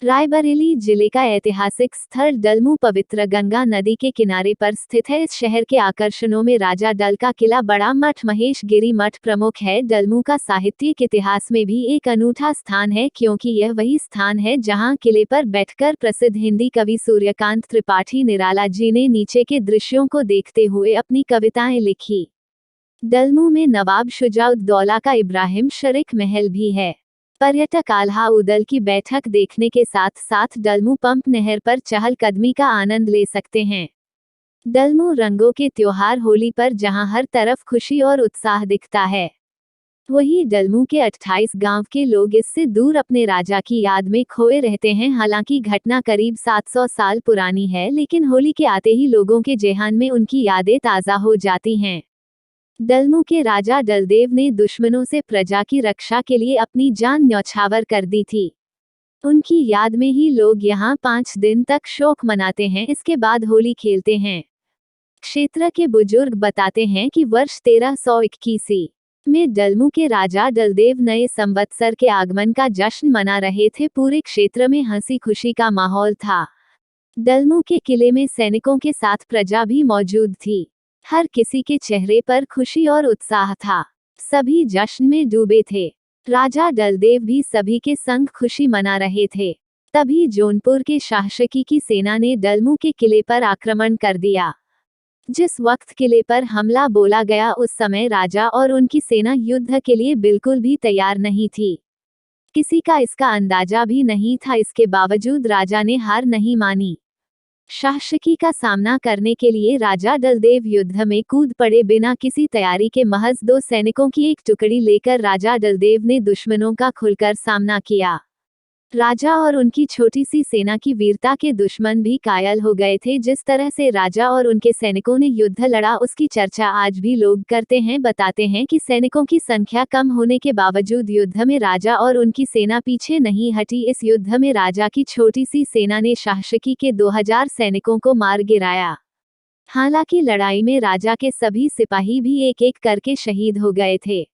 रायबरेली जिले का ऐतिहासिक स्थल डलमू पवित्र गंगा नदी के किनारे पर स्थित है। इस शहर के आकर्षणों में राजा डल का किला, बड़ा मठ, महेश गिरी मठ प्रमुख है। डलमू का साहित्यिक इतिहास में भी एक अनूठा स्थान है, क्योंकि यह वही स्थान है जहां किले पर बैठकर प्रसिद्ध हिंदी कवि सूर्यकांत त्रिपाठी निराला जी ने नीचे के दृश्यों को देखते हुए अपनी कविताएं लिखी। डलमू में नवाब शुजाउद्दौला का इब्राहिम शरीक महल भी है। पर्यटक आल्हा उदल की बैठक देखने के साथ साथ डलमू पंप नहर पर चहलकदमी का आनंद ले सकते हैं। डलमू रंगों के त्योहार होली पर जहां हर तरफ खुशी और उत्साह दिखता है, वहीं डलमू के 28 गांव के लोग इससे दूर अपने राजा की याद में खोए रहते हैं। हालांकि घटना करीब 700 साल पुरानी है, लेकिन होली के आते ही लोगों के जेहान में उनकी यादें ताज़ा हो जाती हैं। डलमू के राजा डलदेव ने दुश्मनों से प्रजा की रक्षा के लिए अपनी जान न्यौछावर कर दी थी। उनकी याद में ही लोग यहाँ 5 दिन तक शोक मनाते हैं, इसके बाद होली खेलते हैं। क्षेत्र के बुजुर्ग बताते हैं कि वर्ष 1321 में डलमू के राजा डलदेव नए संवत्सर के आगमन का जश्न मना रहे थे। पूरे क्षेत्र में हंसी खुशी का माहौल था। डलमू के किले में सैनिकों के साथ प्रजा भी मौजूद थी। हर किसी के चेहरे पर खुशी और उत्साह था। सभी जश्न में डूबे थे। राजा डलदेव भी सभी के संग खुशी मना रहे थे। तभी जौनपुर के शासकी की सेना ने डलमू के किले पर आक्रमण कर दिया। जिस वक्त किले पर हमला बोला गया, उस समय राजा और उनकी सेना युद्ध के लिए बिल्कुल भी तैयार नहीं थी। किसी का इसका अंदाजा भी नहीं था। इसके बावजूद राजा ने हार नहीं मानी। शासकी का सामना करने के लिए राजा डलदेव युद्ध में कूद पड़े। बिना किसी तैयारी के महज 2 सैनिकों की एक टुकड़ी लेकर राजा डलदेव ने दुश्मनों का खुलकर सामना किया। राजा और उनकी छोटी सी सेना की वीरता के दुश्मन भी कायल हो गए थे। जिस तरह से राजा और उनके सैनिकों ने युद्ध लड़ा, उसकी चर्चा आज भी लोग करते हैं। बताते हैं कि सैनिकों की संख्या कम होने के बावजूद युद्ध में राजा और उनकी सेना पीछे नहीं हटी। इस युद्ध में राजा की छोटी सी सेना ने शासकी के 2000 सैनिकों को मार गिराया। हालांकि लड़ाई में राजा के सभी सिपाही भी एक एक करके शहीद हो गए थे।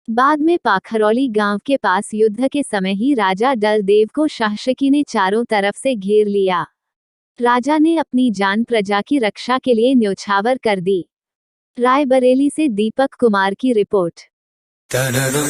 बाद में पाखरौली गांव के पास युद्ध के समय ही राजा डलदेव को शासकी ने चारों तरफ से घेर लिया। राजा ने अपनी जान प्रजा की रक्षा के लिए न्यौछावर कर दी। रायबरेली से दीपक कुमार की रिपोर्ट। तनरम